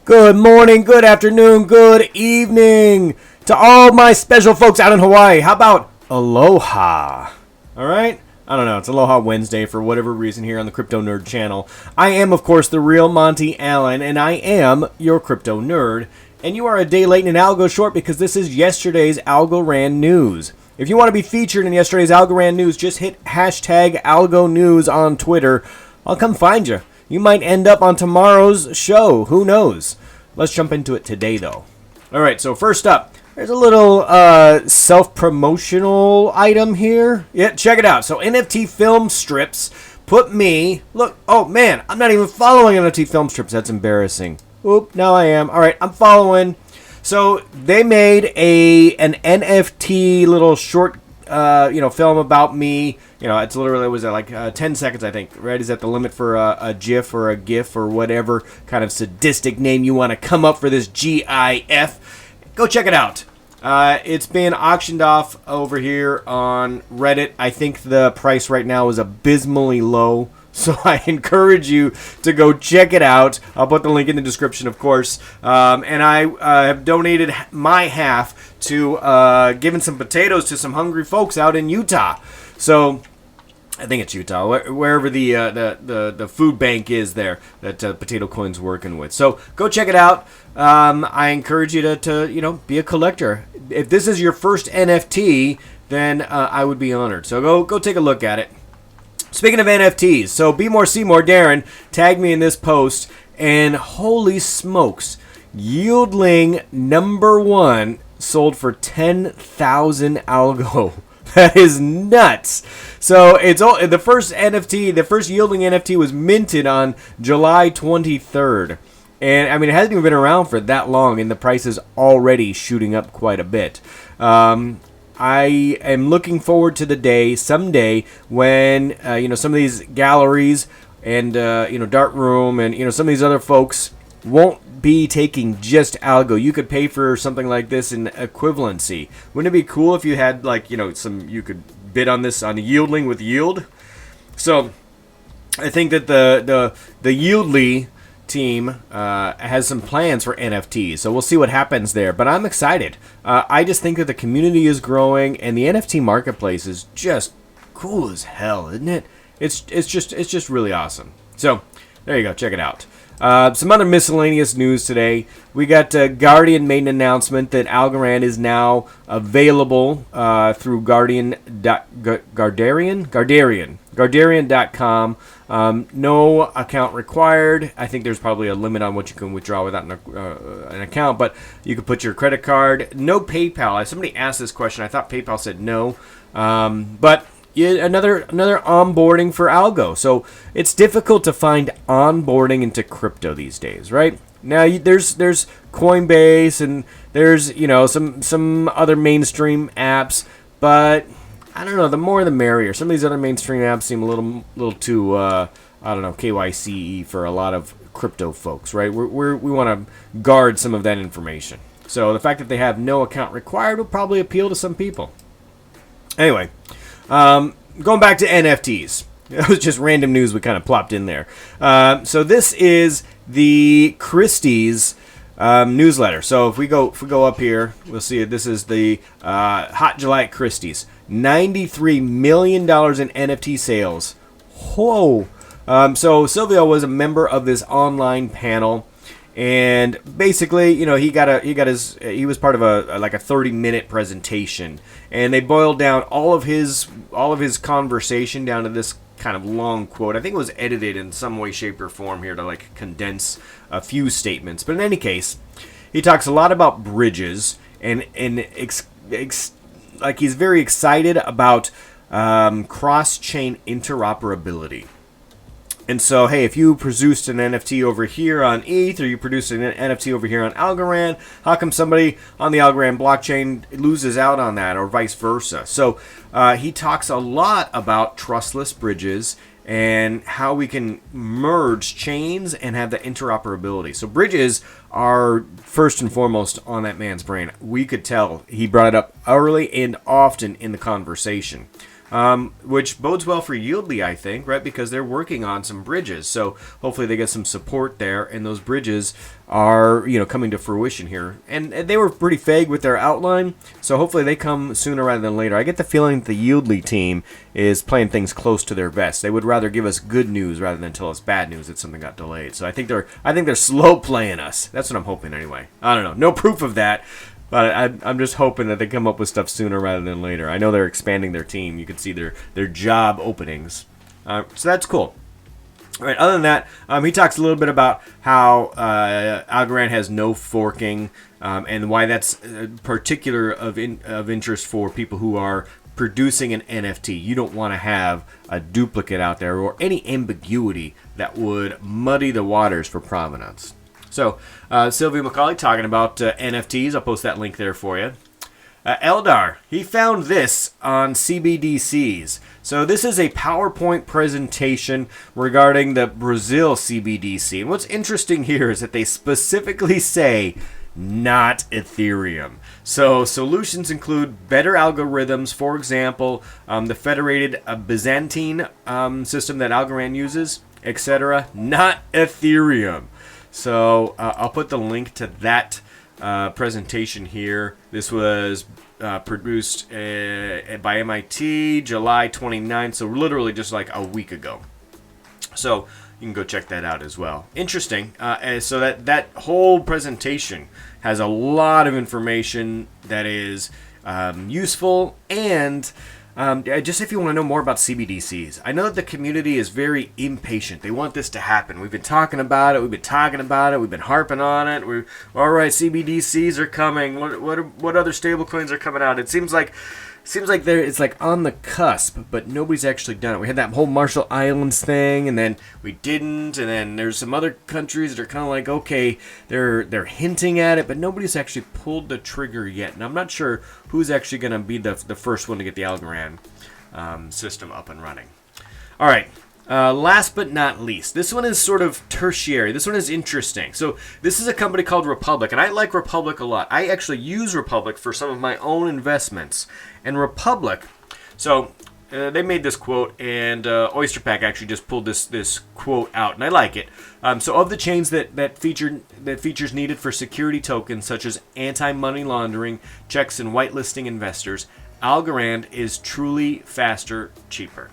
Good morning, good afternoon, good evening to all my special folks out in Hawaii. How about aloha? All right? I don't know. It's Aloha Wednesday for whatever reason here on the Crypto Nerd channel. I am, of course, the real Monty Allen, and I am your Crypto Nerd. And you are a day late and an algo short because this is yesterday's Algorand news. If you want to be featured in yesterday's Algorand news, just hit hashtag algonews on Twitter. I'll come find you. You might end up on tomorrow's show. Who knows? Let's jump into it today, though. All right, so first up, there's a little self-promotional item here. Yeah, check it out. So NFT film strips put me... Look, oh, man, I'm not even following NFT film strips. That's embarrassing. Oop, now I am. All right, I'm following. So they made an NFT little short film about me. You know, it's literally, was it like 10 seconds, I think, right? Is that the limit for a GIF or a GIF or whatever kind of sadistic name you want to come up for this GIF? Go check it out. It's been auctioned off over here on Reddit. I think the price right now is abysmally low. So I encourage you to go check it out. I'll put the link in the description, of course. And I have donated my half to giving some potatoes to some hungry folks out in Utah. So I think it's Utah, wherever the food bank is there that Potato Coin's working with. So go check it out. I encourage you to be a collector. If this is your first NFT, then I would be honored. So go take a look at it. Speaking of NFTs, so Be More See More Darren tagged me in this post, and holy smokes, Yieldling #1 sold for 10,000 algo. That is nuts. So it's the first NFT, the first Yieldling NFT was minted on July 23rd. And I mean, it hasn't even been around for that long, and the price is already shooting up quite a bit. I am looking forward to the day someday when some of these galleries and Dart Room and some of these other folks won't be taking just algo. You could pay for something like this in equivalency. Wouldn't it be cool if you had you could bid on this on Yieldling with yield? So I think that the Yieldly team has some plans for NFTs, so we'll see what happens there, but I'm excited. I just think that the community is growing and the NFT marketplace is just cool as hell, isn't it? It's just really awesome. So there you go, check it out. Some other miscellaneous news today. We got Guardian made an announcement that Algorand is now available through Guardian.com. No account required. I think there's probably a limit on what you can withdraw without an account, but you could put your credit card. No PayPal. Somebody asked this question. I thought PayPal said no, but another onboarding for algo. So it's difficult to find onboarding into crypto these days, right? Now there's Coinbase and there's some other mainstream apps, but I don't know, the more the merrier. Some of these other mainstream apps seem a little too KYC for a lot of crypto folks, right? We want to guard some of that information. So the fact that they have no account required will probably appeal to some people. Anyway, going back to NFTs. It was just random news we kind of plopped in there. So this is the Christie's newsletter. So if we go up here, we'll see this is the Hot July at Christie's. $93 million in NFT sales. Whoa! So Silvio was a member of this online panel, and basically, he was part of a 30-minute presentation, and they boiled down all of his conversation down to this kind of long quote. I think it was edited in some way, shape, or form here to condense a few statements. But in any case, he talks a lot about bridges and he's very excited about cross-chain interoperability. And so, hey, if you produced an NFT over here on ETH or you produced an NFT over here on Algorand, how come somebody on the Algorand blockchain loses out on that or vice versa? So he talks a lot about trustless bridges and how we can merge chains and have the interoperability. So bridges are first and foremost on that man's brain. We could tell he brought it up early and often in the conversation. which bodes well for Yieldly, I think, right? Because they're working on some bridges. So hopefully they get some support there, and those bridges are, coming to fruition here. And they were pretty vague with their outline, so hopefully they come sooner rather than later. I get the feeling that the Yieldly team is playing things close to their vest. They would rather give us good news rather than tell us bad news that something got delayed. So I think they're slow playing us. That's what I'm hoping anyway. I don't know. No proof of that. But I'm just hoping that they come up with stuff sooner rather than later. I know they're expanding their team. You can see their job openings. So that's cool. All right, other than that, he talks a little bit about how Algorand has no forking and why that's particular of interest for people who are producing an NFT. You don't want to have a duplicate out there or any ambiguity that would muddy the waters for provenance. So, Sylvia Macaulay talking about NFTs. I'll post that link there for you. Eldar, he found this on CBDCs. So this is a PowerPoint presentation regarding the Brazil CBDC. And what's interesting here is that they specifically say not Ethereum. So solutions include better algorithms, for example, the federated Byzantine system that Algorand uses, etc. Not Ethereum. So I'll put the link to that presentation here. This was produced by MIT July 29th, so literally just like a week ago. So you can go check that out as well. Interesting. So that whole presentation has a lot of information that is useful and just if you want to know more about CBDCs, I know that the community is very impatient. They want this to happen. We've been talking about it. We've been harping on it. All right, CBDCs are coming. What other stablecoins are coming out? It seems like it's like on the cusp, but nobody's actually done it. We had that whole Marshall Islands thing, and then we didn't, and then there's some other countries that are kind of like, okay, they're hinting at it, but nobody's actually pulled the trigger yet. And I'm not sure who's actually going to be the first one to get the Algorand system up and running. All right. Last but not least, this one is sort of tertiary. This one is interesting. So this is a company called Republic, and I like Republic a lot. I actually use Republic for some of my own investments. And Republic, so they made this quote, and OysterPack actually just pulled this quote out, and I like it. So of the chains that features needed for security tokens such as anti-money laundering, checks, and whitelisting investors, Algorand is truly faster, cheaper.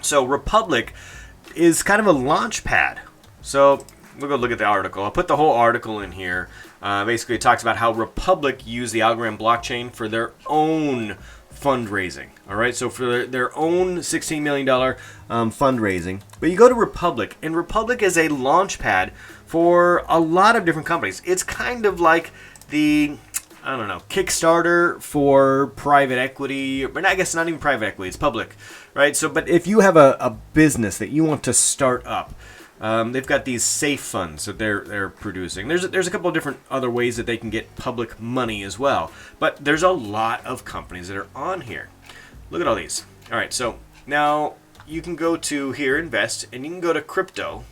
So Republic is kind of a launch pad. So we'll go look at the article. I'll put the whole article in here. Basically, it talks about how Republic used the Algorand blockchain for their own fundraising. All right, so for their own $16 million fundraising. But you go to Republic, and Republic is a launch pad for a lot of different companies. It's kind of like the Kickstarter for private equity, but I guess not even private equity, it's public, right? So, but if you have a business that you want to start up, they've got these safe funds that they're producing. There's a couple of different other ways that they can get public money as well, but there's a lot of companies that are on here. Look at all these. All right, so now you can go to here, invest, and you can go to crypto.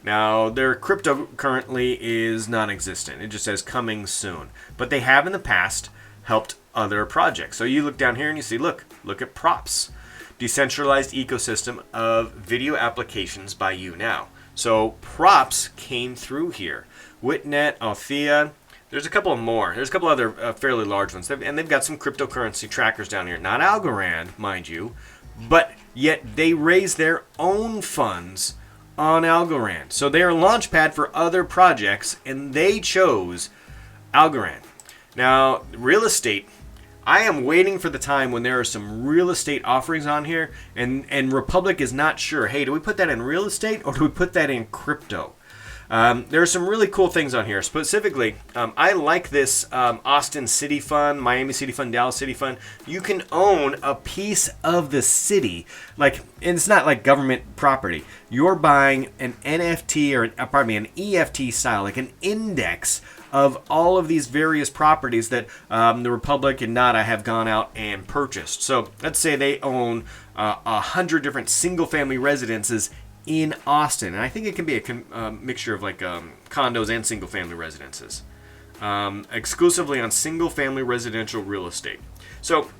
Now, their crypto currently is non-existent. It just says coming soon. But they have in the past helped other projects. So you look down here and you see, look at Props. Decentralized ecosystem of video applications by you now. So Props came through here. Witnet, Althea. There's a couple more. There's a couple other fairly large ones. And they've got some cryptocurrency trackers down here. Not Algorand, mind you. But yet they raise their own funds on Algorand. So they are a launch pad for other projects, and they chose Algorand. Now, real estate, I am waiting for the time when there are some real estate offerings on here, and Republic is not sure, hey, do we put that in real estate or do we put that in crypto? There are some really cool things on here. Specifically, I like this Austin City Fund, Miami City Fund, Dallas City Fund. You can own a piece of the city, and it's not like government property. You're buying an NFT or an EFT style, like an index of all of these various properties that the Republic and Nada have gone out and purchased. So let's say they own 100 different single-family residences in Austin, and I think it can be a mixture of condos and single-family residences, exclusively on single-family residential real estate. So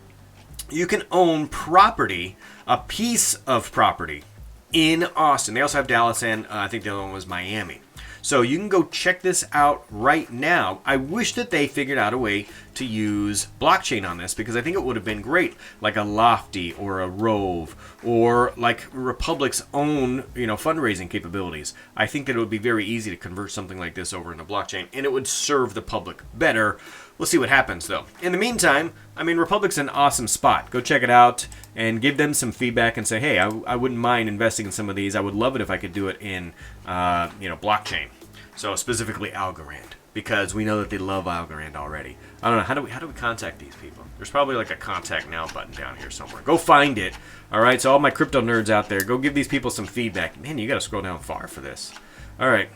you can own property, a piece of property in Austin. They also have Dallas, and I think the other one was Miami. So you can go check this out right now. I wish that they figured out a way to use blockchain on this, because I think it would have been great, like a Lofty or a Rove, or like Republic's own, fundraising capabilities. I think that it would be very easy to convert something like this over into blockchain, and it would serve the public better. We'll see what happens, though. In the meantime, Republic's an awesome spot. Go check it out and give them some feedback and say, hey, I wouldn't mind investing in some of these. I would love it if I could do it in, blockchain. So specifically Algorand, because we know that they love Algorand already. I don't know, how do we contact these people? There's probably like a contact now button down here somewhere. Go find it. All right, so all my crypto nerds out there, go give these people some feedback. Man, you got to scroll down far for this. All right,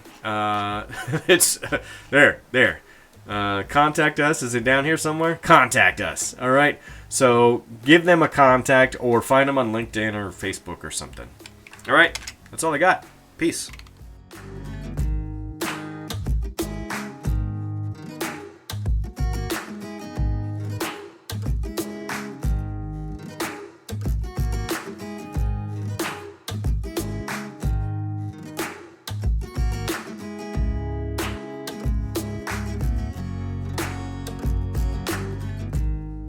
it's there. Contact us. Is it down here somewhere? Contact us. All right. So give them a contact or find them on LinkedIn or Facebook or something. All right. That's all I got. Peace.